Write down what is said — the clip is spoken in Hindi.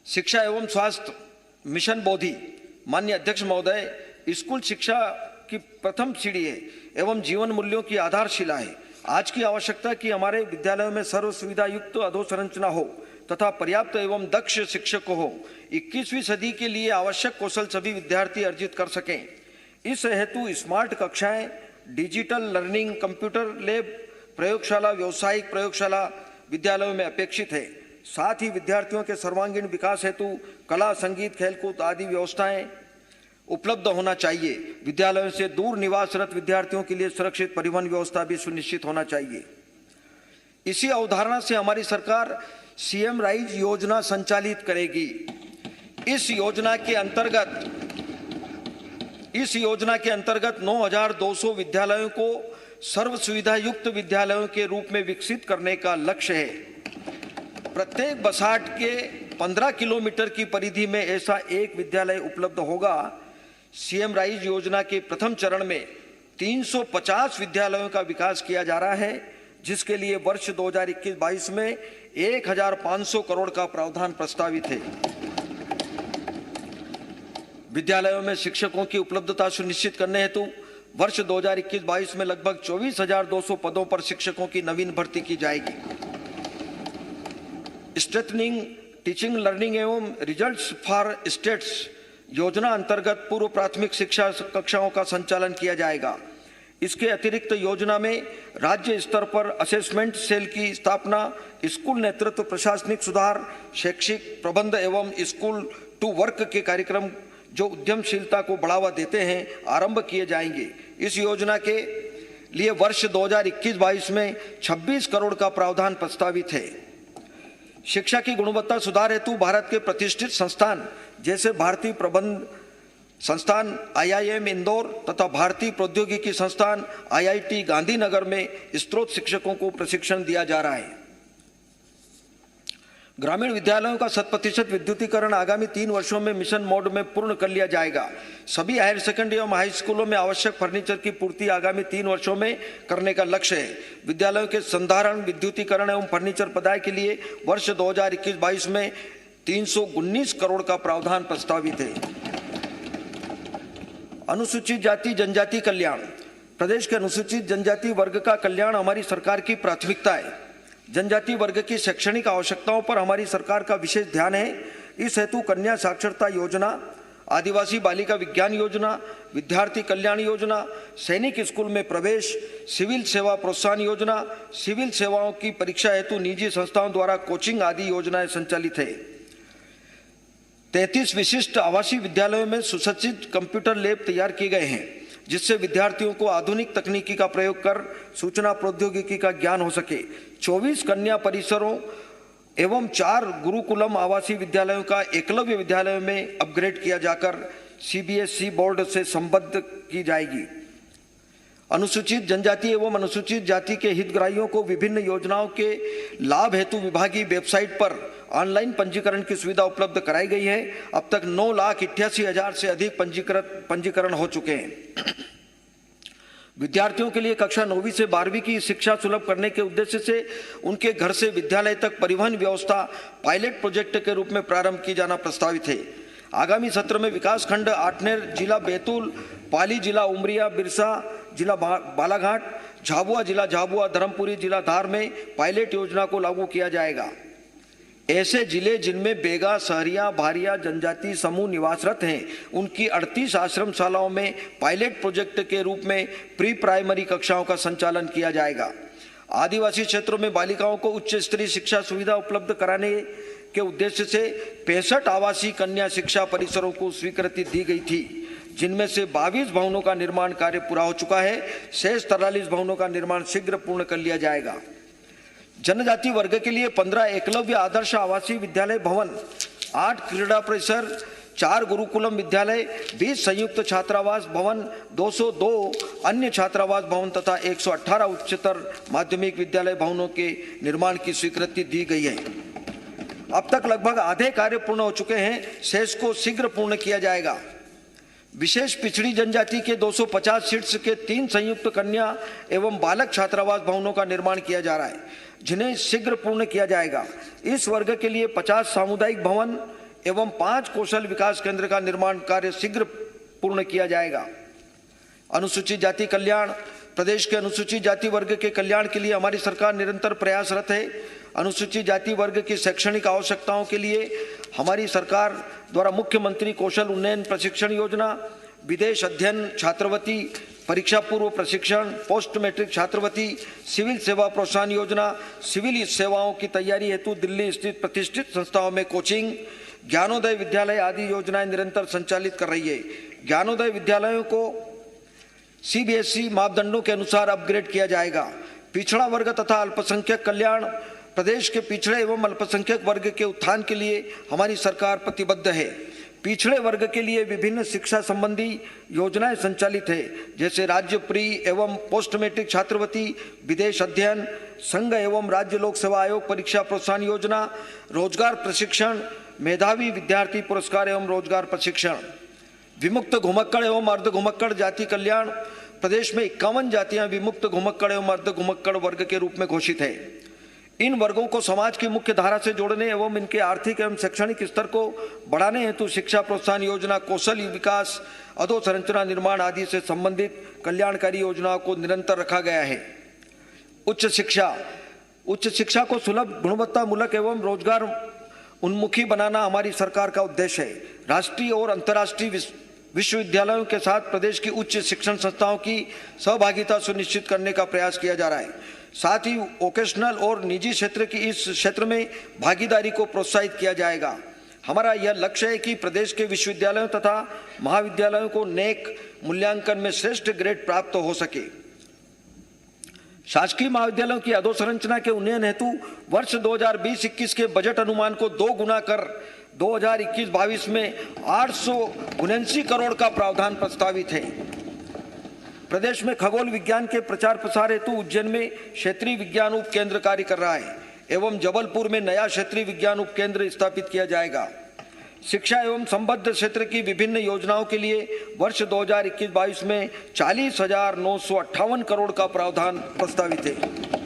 शिक्षा एवं स्वास्थ्य मिशन बोधि माननीय अध्यक्ष महोदय, स्कूल शिक्षा की प्रथम सीढ़ी है एवं जीवन मूल्यों की आधारशिला है। आज की आवश्यकता कि हमारे विद्यालयों में सर्व सुविधा युक्त अधोसंरचना हो तथा पर्याप्त एवं दक्ष शिक्षक हो। 21वीं सदी के लिए आवश्यक कौशल सभी विद्यार्थी अर्जित कर सकें। इस हेतु स्मार्ट कक्षाएं, डिजिटल लर्निंग, कंप्यूटर लैब, प्रयोगशाला, व्यावसायिक प्रयोगशाला विद्यालयों में अपेक्षित है। साथ ही विद्यार्थियों के सर्वांगीण विकास हेतु कला, संगीत, खेलकूद आदि व्यवस्थाएं उपलब्ध होना चाहिए। विद्यालयों से दूर निवासरत विद्यार्थियों के लिए सुरक्षित परिवहन व्यवस्था भी सुनिश्चित होना चाहिए। इसी अवधारणा से हमारी सरकार सीएम राइज योजना संचालित करेगी। इस योजना के अंतर्गत 9,200 विद्यालयों को सर्व सुविधा युक्त विद्यालयों के रूप में विकसित करने का लक्ष्य है। प्रत्येक बसाहट के 15 किलोमीटर की परिधि में ऐसा एक विद्यालय उपलब्ध होगा। सीएम राइज योजना के प्रथम चरण में 350 विद्यालयों का विकास किया जा रहा है, जिसके लिए वर्ष 2021-22 में 1,500 करोड़ का प्रावधान प्रस्तावित है। विद्यालयों में शिक्षकों की उपलब्धता सुनिश्चित करने हेतु वर्ष 2021-22 में लगभग 24,200 पदों पर शिक्षकों की नवीन भर्ती की जाएगी। स्ट्रेंथनिंग टीचिंग लर्निंग एवं रिजल्ट्स फॉर स्टेट्स योजना अंतर्गत पूर्व प्राथमिक शिक्षा कक्षाओं का संचालन किया जाएगा। इसके अतिरिक्त योजना में राज्य स्तर पर असेसमेंट सेल की स्थापना, स्कूल नेतृत्व, प्रशासनिक सुधार, शैक्षिक प्रबंध एवं स्कूल टू वर्क के कार्यक्रम जो उद्यमशीलता को बढ़ावा देते हैं आरंभ किए जाएंगे। इस योजना के लिए वर्ष 2021-22 में 26 करोड़ का प्रावधान प्रस्तावित है। शिक्षा की गुणवत्ता सुधार हेतु भारत के प्रतिष्ठित संस्थान जैसे भारतीय प्रबंध संस्थान IIM इंदौर तथा भारतीय प्रौद्योगिकी संस्थान IIT गांधीनगर में स्त्रोत शिक्षकों को प्रशिक्षण दिया जा रहा है। ग्रामीण विद्यालयों का 100% विद्युतीकरण आगामी 3 वर्षों में मिशन मोड में पूर्ण कर लिया जाएगा। सभी हायर सेकेंडरी एवं हाई स्कूलों में आवश्यक फर्नीचर की पूर्ति आगामी 3 वर्षों में करने का लक्ष्य है। विद्यालयों के संधारण, विद्युतीकरण एवं फर्नीचर पदाय के लिए वर्ष 2021-22 में 319 करोड़ का प्रावधान प्रस्तावित है। अनुसूचित जाति जनजाति कल्याण। प्रदेश के अनुसूचित जनजाति वर्ग का कल्याण हमारी सरकार की प्राथमिकता है। जनजाति वर्ग की शैक्षणिक आवश्यकताओं पर हमारी सरकार का विशेष ध्यान है। इस हेतु कन्या साक्षरता योजना, आदिवासी बालिका विज्ञान योजना, विद्यार्थी कल्याण योजना, सैनिक स्कूल में प्रवेश, सिविल सेवा प्रोत्साहन योजना, सिविल सेवाओं की परीक्षा हेतु निजी संस्थाओं द्वारा कोचिंग आदि योजनाएं संचालित है। 33 विशिष्ट आवासीय विद्यालयों में सुसज्जित कंप्यूटर लैब तैयार किए गए हैं, जिससे विद्यार्थियों को आधुनिक तकनीकी का प्रयोग कर सूचना प्रौद्योगिकी का ज्ञान हो सके। 24 कन्या परिसरों एवं 4 गुरुकुलम आवासीय विद्यालयों का एकलव्य विद्यालयों में अपग्रेड किया जाकर CBSE बोर्ड से संबद्ध की जाएगी। अनुसूचित जनजाति एवं अनुसूचित जाति के हितग्राहियों को विभिन्न योजनाओं के लाभ हेतु विभागीय वेबसाइट पर ऑनलाइन पंजीकरण की सुविधा उपलब्ध कराई गई है। अब तक 9,88,000 से अधिक पंजीकरण हो चुके हैं। विद्यार्थियों के लिए कक्षा 9वीं से 12वीं की शिक्षा सुलभ करने के उद्देश्य से उनके घर से विद्यालय तक परिवहन व्यवस्था पायलट प्रोजेक्ट के रूप में प्रारंभ की जाना प्रस्तावित है। आगामी सत्र में विकासखंड आठनेर, जिला बैतूल, पाली जिला उमरिया, बिरसा जिला बालाघाट, झाबुआ जिला झाबुआ, धर्मपुरी जिला धार में पायलट योजना को लागू किया जाएगा। ऐसे जिले जिनमें बेगा, सहरिया, भारिया जनजाति समूह निवासरत हैं, उनकी 38 आश्रमशालाओं में पायलट प्रोजेक्ट के रूप में प्री प्राइमरी कक्षाओं का संचालन किया जाएगा। आदिवासी क्षेत्रों में बालिकाओं को उच्च स्तरीय शिक्षा सुविधा उपलब्ध कराने के उद्देश्य से 65 आवासीय कन्या शिक्षा परिसरों को स्वीकृति दी गई थी, जिनमें से 22 भवनों का निर्माण कार्य पूरा हो चुका है। शेष 43 भवनों का निर्माण शीघ्र पूर्ण कर लिया जाएगा। जनजाति वर्ग के लिए 15 एकलव्य आदर्श आवासीय विद्यालय भवन, 8 क्रीड़ा परिसर, 4 गुरुकुलम विद्यालय, 20 संयुक्त छात्रावास भवन, 202 अन्य छात्रावास भवन तथा 118 उच्चतर माध्यमिक विद्यालय भवनों के निर्माण की स्वीकृति दी गई है। अब तक लगभग आधे कार्य पूर्ण हो चुके हैं, शेष को शीघ्र पूर्ण किया जाएगा। विशेष पिछड़ी जनजाति के 250 सीट्स के 3 संयुक्त कन्या एवं बालक छात्रावास भवनों का निर्माण किया जा रहा है, जिन्हें शीघ्र पूर्ण किया जाएगा। इस वर्ग के लिए 50 सामुदायिक भवन एवं 5 कौशल विकास केंद्र का निर्माण कार्य शीघ्र पूर्ण किया जाएगा। अनुसूचित जाति कल्याण। प्रदेश के अनुसूचित जाति वर्ग के कल्याण के लिए हमारी सरकार निरंतर प्रयासरत है। अनुसूचित जाति वर्ग की शैक्षणिक आवश्यकताओं के लिए हमारी सरकार द्वारा मुख्यमंत्री कौशल उन्नयन प्रशिक्षण योजना, विदेश अध्ययन छात्रवृत्ति, परीक्षा पूर्व प्रशिक्षण, पोस्ट मैट्रिक छात्रवृत्ति, सिविल सेवा प्रोत्साहन योजना, सिविल सेवाओं की तैयारी हेतु दिल्ली स्थित प्रतिष्ठित संस्थाओं में कोचिंग, ज्ञानोदय विद्यालय आदि योजनाएं निरंतर संचालित कर रही है। ज्ञानोदय विद्यालयों को सीबीएसई मापदंडों के अनुसार अपग्रेड किया जाएगा। पिछड़ा वर्ग तथा अल्पसंख्यक कल्याण। प्रदेश के पिछड़े एवं अल्पसंख्यक वर्ग के उत्थान के लिए हमारी सरकार प्रतिबद्ध है। पिछड़े वर्ग के लिए विभिन्न शिक्षा संबंधी योजनाएं संचालित है, जैसे राज्य प्री एवं पोस्ट मैट्रिक छात्रवृत्ति, विदेश अध्ययन, संघ एवं राज्य लोक सेवा आयोग परीक्षा प्रोत्साहन योजना, रोजगार प्रशिक्षण, मेधावी विद्यार्थी पुरस्कार एवं रोजगार प्रशिक्षण। विमुक्त घुमक्कड़ एवं अर्ध घुमक्कड़ जाति कल्याण। प्रदेश में 51 जातियां विमुक्त घुमक्कड़ एवं अर्ध घुमक्कड़ वर्ग के रूप में घोषित है। इन वर्गों को समाज की मुख्य धारा से जोड़ने एवं इनके आर्थिक एवं शैक्षणिक स्तर को बढ़ाने हेतु शिक्षा प्रोत्साहन योजना, कौशल विकास, अधोसंरचना निर्माण आदि से संबंधित कल्याणकारी योजनाओं को निरंतर रखा गया है। उच्च शिक्षा। उच्च शिक्षा को सुलभ, गुणवत्तामूलक एवं रोजगार उन्मुखी बनाना हमारी सरकार का उद्देश्य है। राष्ट्रीय और अंतर्राष्ट्रीय विश्वविद्यालयों के साथ प्रदेश की उच्च शिक्षण संस्थाओं की सहभागिता सुनिश्चित करने का प्रयास किया जा रहा है। साथ ही वोकेशनल और निजी क्षेत्र की इस क्षेत्र में भागीदारी को प्रोत्साहित किया जाएगा। हमारा यह लक्ष्य है कि प्रदेश के विश्वविद्यालयों तथा महाविद्यालयों को नेक मूल्यांकन में श्रेष्ठ ग्रेड प्राप्त हो सके। शासकीय महाविद्यालयों की अधोसंरचना के उन्नयन हेतु वर्ष 2020-21 के बजट अनुमान को 2 गुना कर 2021-22 में 879 करोड़ का प्रावधान प्रस्तावित है। प्रदेश में खगोल विज्ञान के प्रचार प्रसार हेतु उज्जैन में क्षेत्रीय विज्ञान उप केंद्र कार्य कर रहा है एवं जबलपुर में नया क्षेत्रीय विज्ञान उप केंद्र स्थापित किया जाएगा। शिक्षा एवं संबद्ध क्षेत्र की विभिन्न योजनाओं के लिए वर्ष 2021-22 में 40,958 करोड़ का प्रावधान प्रस्तावित है।